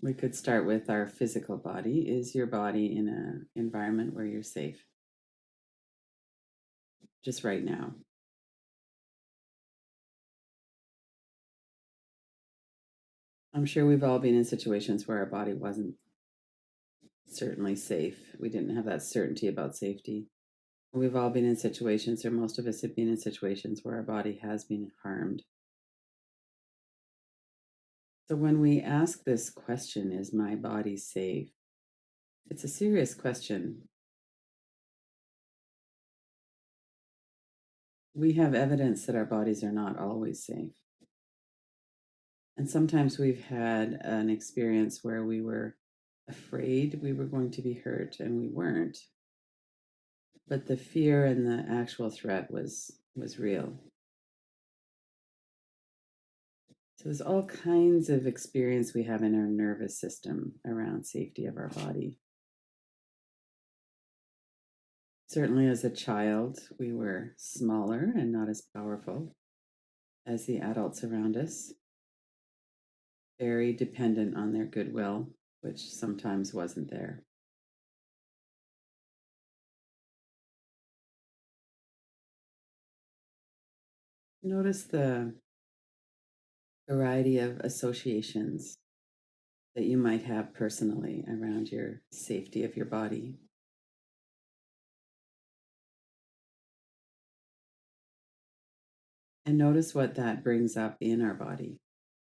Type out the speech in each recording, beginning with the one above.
We could start with our physical body. Is your body in an environment where you're safe? Just right now. I'm sure we've all been in situations where our body wasn't certainly safe. We didn't have that certainty about safety. We've all been in situations, or most of us have been in situations where our body has been harmed. So when we ask this question, is my body safe? It's a serious question. We have evidence that our bodies are not always safe. And sometimes we've had an experience where we were afraid we were going to be hurt and we weren't, but the fear and the actual threat was real. So there's all kinds of experience we have in our nervous system around safety of our body. Certainly as a child, we were smaller and not as powerful as the adults around us, very dependent on their goodwill, which sometimes wasn't there. Notice the variety of associations that you might have personally around your safety of your body. And notice what that brings up in our body,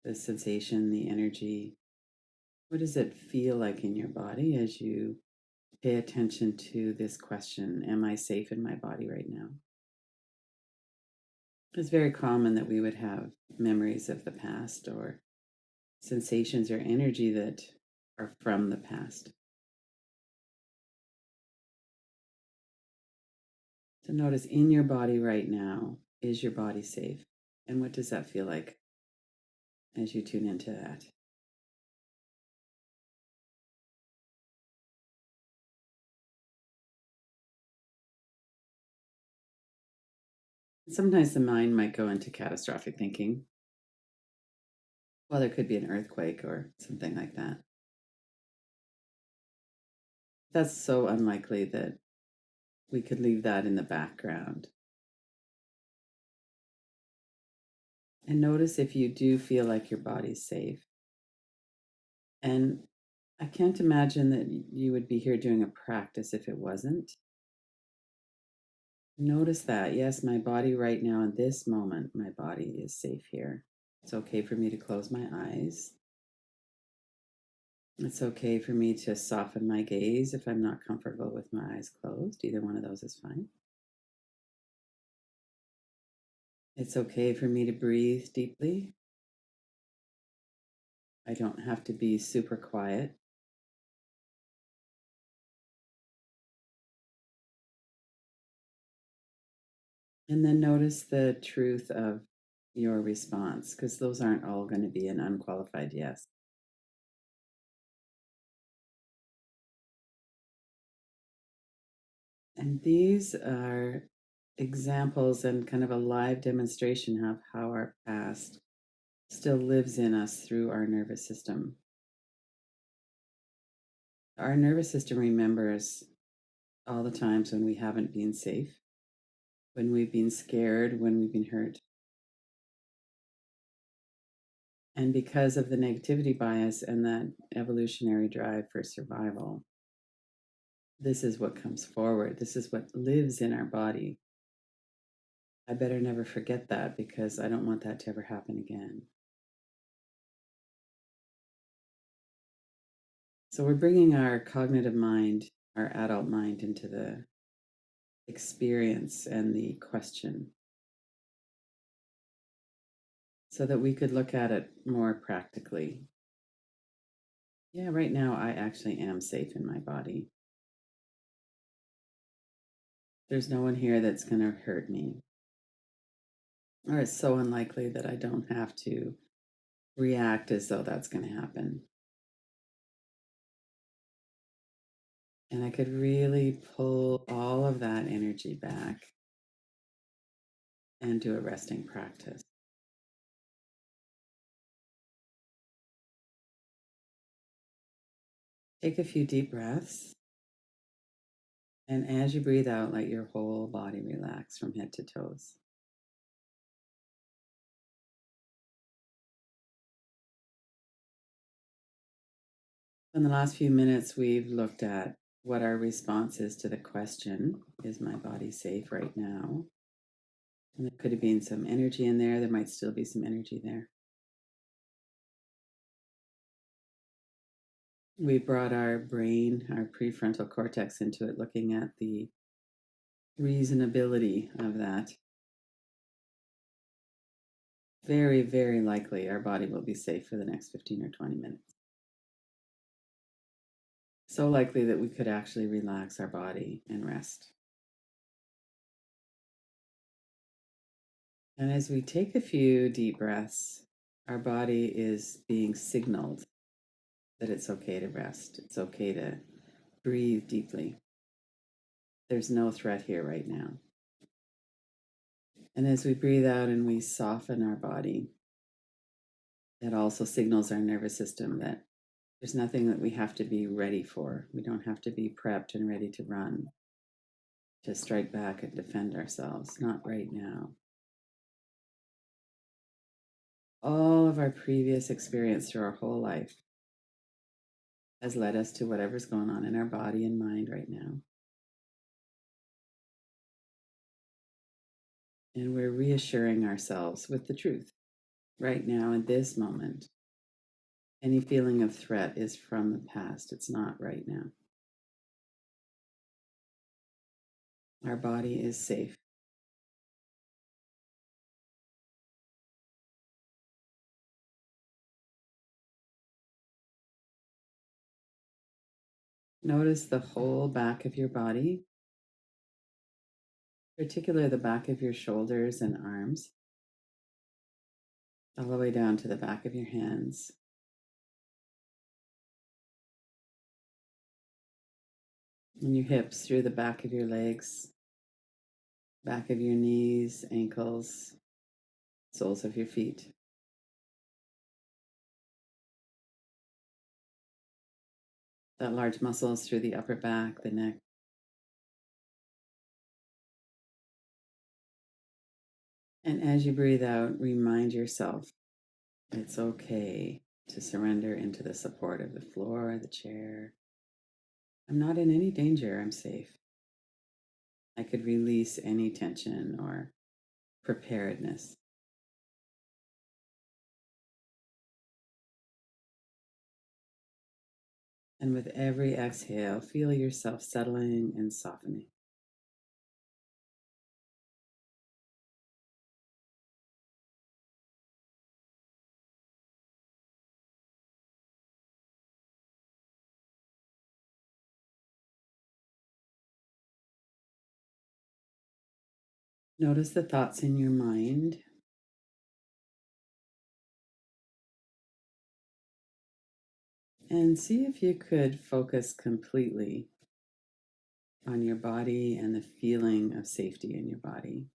the sensation, the energy. What does it feel like in your body as you pay attention to this question? Am I safe in my body right now? It's very common that we would have memories of the past or sensations or energy that are from the past. So notice in your body right now, is your body safe? And what does that feel like as you tune into that? Sometimes the mind might go into catastrophic thinking. Well, there could be an earthquake or something like that. That's so unlikely that we could leave that in the background. And notice if you do feel like your body's safe. And I can't imagine that you would be here doing a practice if it wasn't. Notice that, yes, my body right now in this moment, my body is safe here. It's okay for me to close my eyes. It's okay for me to soften my gaze if I'm not comfortable with my eyes closed. Either one of those is fine. It's okay for me to breathe deeply. I don't have to be super quiet. And then notice the truth of your response, because those aren't all going to be an unqualified yes. And these are examples and kind of a live demonstration of how our past still lives in us through our nervous system. Our nervous system remembers all the times when we haven't been safe, when we've been scared, when we've been hurt. And because of the negativity bias and that evolutionary drive for survival, this is what comes forward. This is what lives in our body. I better never forget that because I don't want that to ever happen again. So we're bringing our cognitive mind, our adult mind, into the experience and the question so that we could look at it more practically. Yeah, right now I actually am safe in my body. There's no one here that's going to hurt me. Or it's so unlikely that I don't have to react as though that's going to happen. And I could really pull all of that energy back and do a resting practice. Take a few deep breaths. And as you breathe out, let your whole body relax from head to toes. In the last few minutes, we've looked at what our response is to the question, is my body safe right now? And there could have been some energy in there. There might still be some energy there. We brought our brain, our prefrontal cortex into it, looking at the reasonability of that. Very, very likely our body will be safe for the next 15 or 20 minutes. So likely that we could actually relax our body and rest. And as we take a few deep breaths, our body is being signaled that it's okay to rest. It's okay to breathe deeply. There's no threat here right now. And as we breathe out and we soften our body, that also signals our nervous system that there's nothing that we have to be ready for. We don't have to be prepped and ready to run, to strike back and defend ourselves. Not right now. All of our previous experience through our whole life has led us to whatever's going on in our body and mind right now. And we're reassuring ourselves with the truth. Right now, in this moment, any feeling of threat is from the past. It's not right now. Our body is safe. Notice the whole back of your body, particularly the back of your shoulders and arms, all the way down to the back of your hands. And your hips through the back of your legs, back of your knees, ankles, soles of your feet. That large muscles through the upper back, the neck. And as you breathe out, remind yourself it's okay to surrender into the support of the floor, the chair. I'm not in any danger. I'm safe. I could release any tension or preparedness. And with every exhale, feel yourself settling and softening. Notice the thoughts in your mind. And see if you could focus completely on your body and the feeling of safety in your body.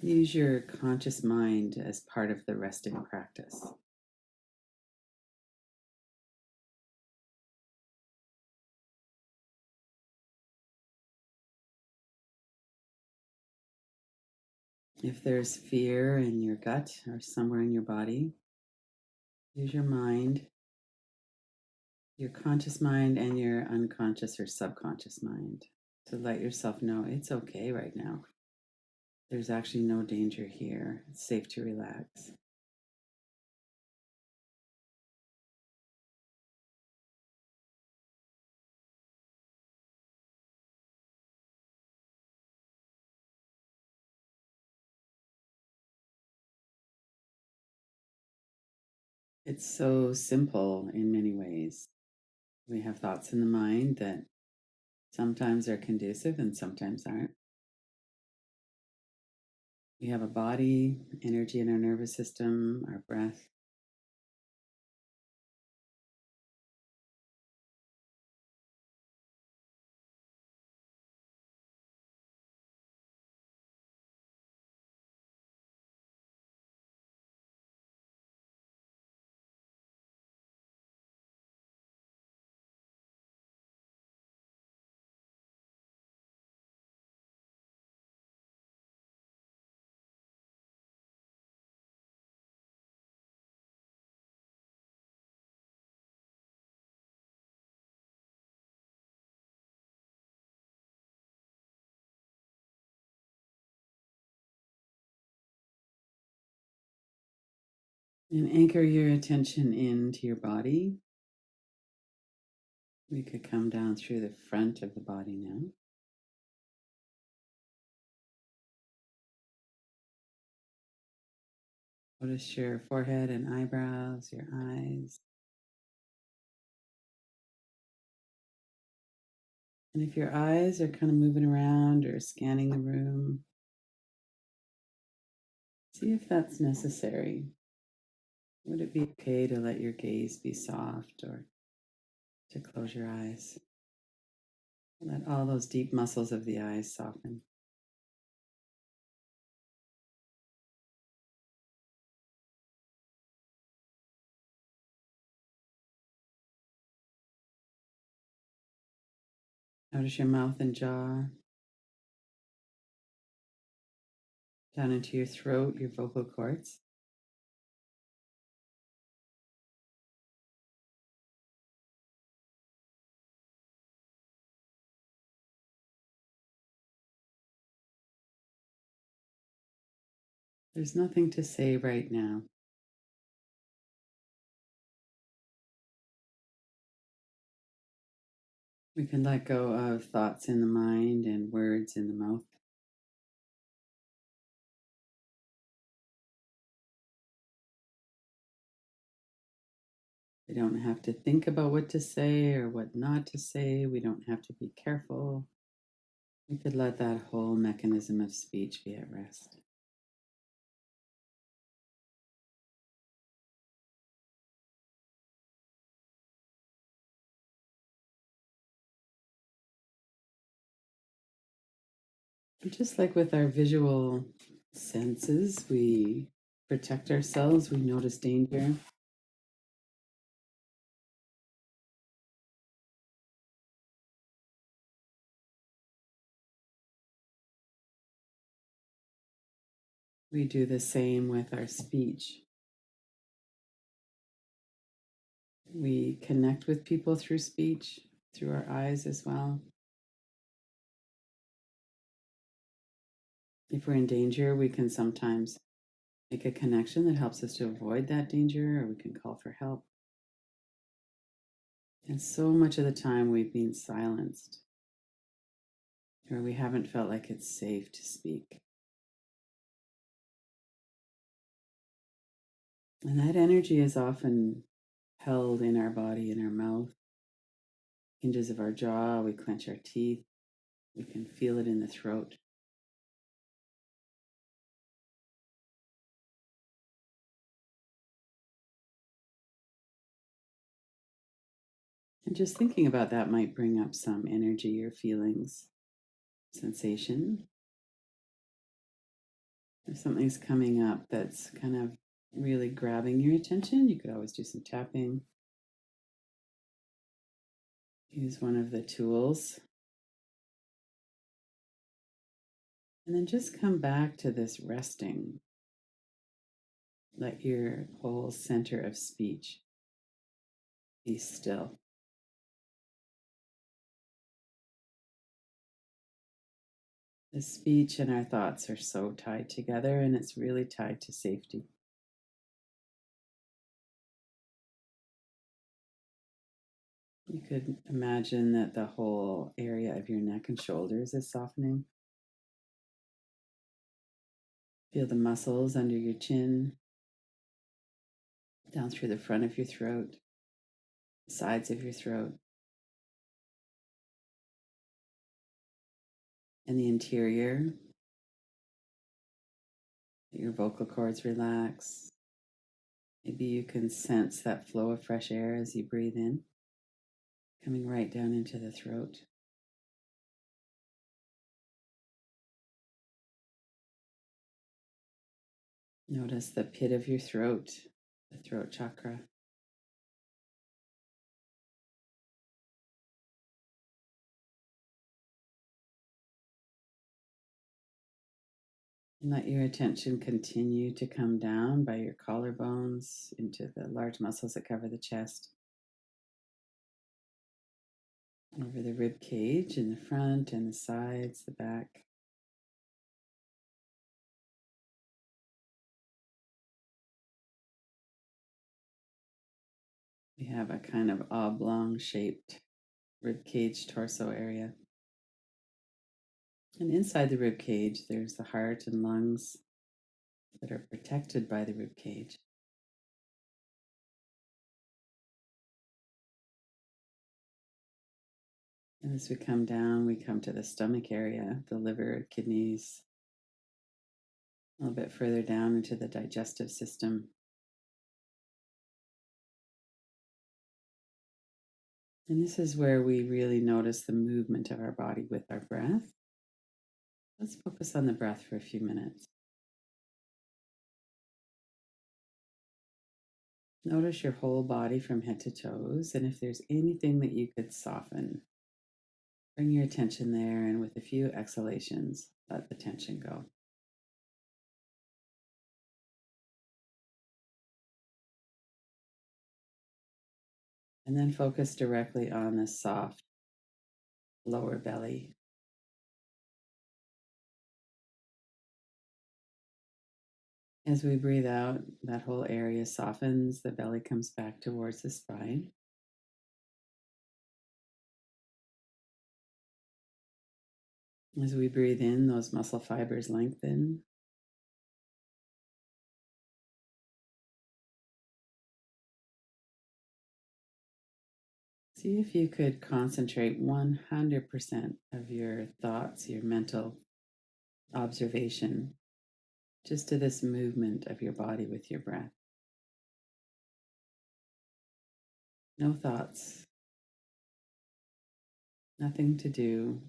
Use your conscious mind as part of the resting practice. If there's fear in your gut or somewhere in your body, use your mind, your conscious mind, and your unconscious or subconscious mind to let yourself know it's okay right now. There's actually no danger here. It's safe to relax. It's so simple in many ways. We have thoughts in the mind that sometimes are conducive and sometimes aren't. We have a body, energy in our nervous system, our breath. And anchor your attention into your body. We could come down through the front of the body now. Notice your forehead and eyebrows, your eyes. And if your eyes are kind of moving around or scanning the room, see if that's necessary. Would it be okay to let your gaze be soft or to close your eyes? Let all those deep muscles of the eyes soften. Notice your mouth and jaw, down into your throat, your vocal cords. There's nothing to say right now. We can let go of thoughts in the mind and words in the mouth. We don't have to think about what to say or what not to say. We don't have to be careful. We could let that whole mechanism of speech be at rest. And just like with our visual senses, we protect ourselves, we notice danger. We do the same with our speech. We connect with people through speech, through our eyes as well. If we're in danger, we can sometimes make a connection that helps us to avoid that danger, or we can call for help. And so much of the time we've been silenced, or we haven't felt like it's safe to speak. And that energy is often held in our body, in our mouth, hinges of our jaw. We clench our teeth. We can feel it in the throat. And just thinking about that might bring up some energy or feelings, sensation. If something's coming up that's kind of really grabbing your attention, you could always do some tapping. Use one of the tools. And then just come back to this resting. Let your whole center of speech be still. The speech and our thoughts are so tied together, and it's really tied to safety. You could imagine that the whole area of your neck and shoulders is softening. Feel the muscles under your chin, down through the front of your throat, sides of your throat, and the interior. Your vocal cords relax. Maybe you can sense that flow of fresh air as you breathe in, coming right down into the throat. Notice the pit of your throat, the throat chakra. And let your attention continue to come down by your collarbones into the large muscles that cover the chest, over the rib cage in the front and the sides, the back. We have a kind of oblong shaped rib cage torso area. And inside the rib cage, there's the heart and lungs that are protected by the rib cage. And as we come down, we come to the stomach area, the liver, kidneys, a little bit further down into the digestive system. And this is where we really notice the movement of our body with our breath. Let's focus on the breath for a few minutes. Notice your whole body from head to toes, and if there's anything that you could soften, bring your attention there, and with a few exhalations, let the tension go. And then focus directly on the soft lower belly. As we breathe out, that whole area softens, the belly comes back towards the spine. As we breathe in, those muscle fibers lengthen. See if you could concentrate 100% of your thoughts, your mental observation, just to this movement of your body with your breath. No thoughts, nothing to do.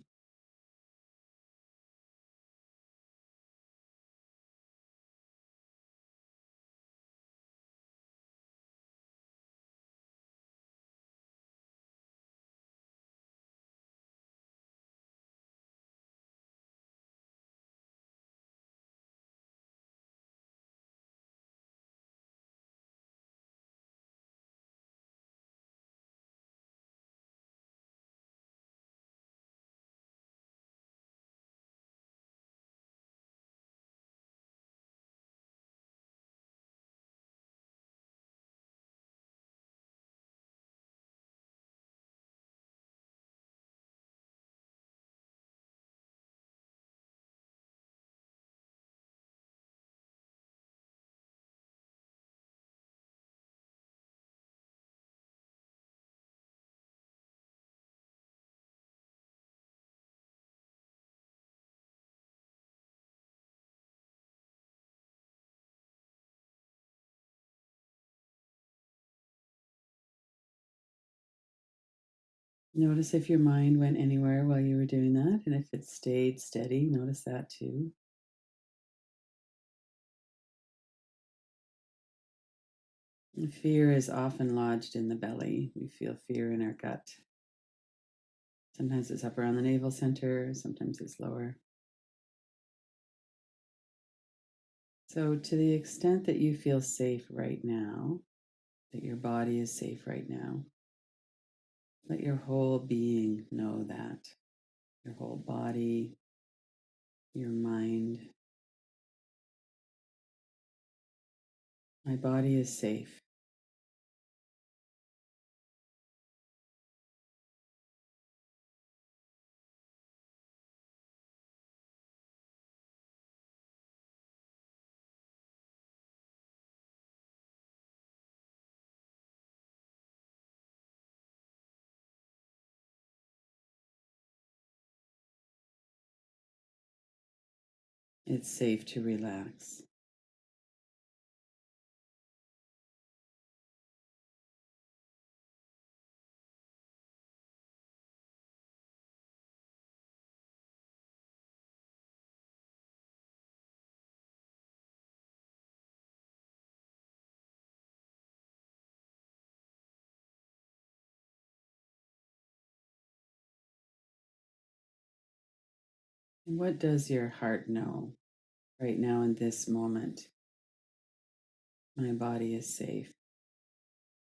Notice if your mind went anywhere while you were doing that, and if it stayed steady, notice that too. And fear is often lodged in the belly. We feel fear in our gut. Sometimes it's up around the navel center, sometimes it's lower. So, to the extent that you feel safe right now, that your body is safe right now, let your whole being know that. Your whole body, your mind. My body is safe. It's safe to relax. And what does your heart know right now in this moment? My body is safe.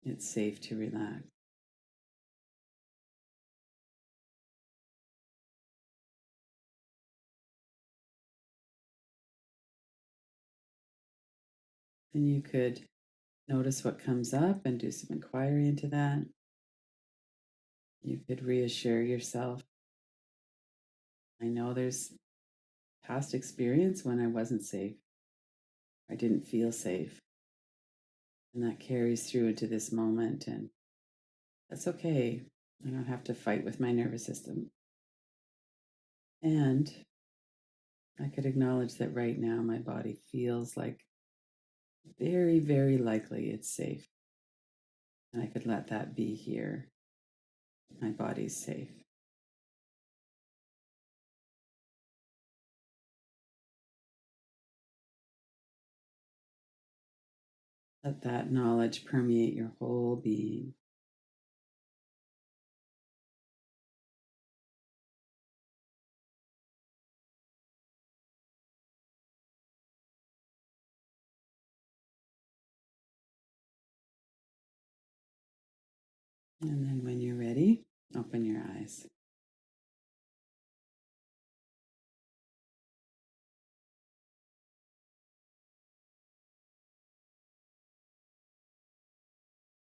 It's safe to relax. And you could Notice what comes up and do some inquiry into that. You could reassure yourself. I know there's past experience when I wasn't safe. I didn't feel safe. And that carries through into this moment. And that's okay. I don't have to fight with my nervous system. And I could acknowledge that right now my body feels like very, very likely it's safe. And I could let that be here. My body's safe. Let that knowledge permeate your whole being. And then when you're ready,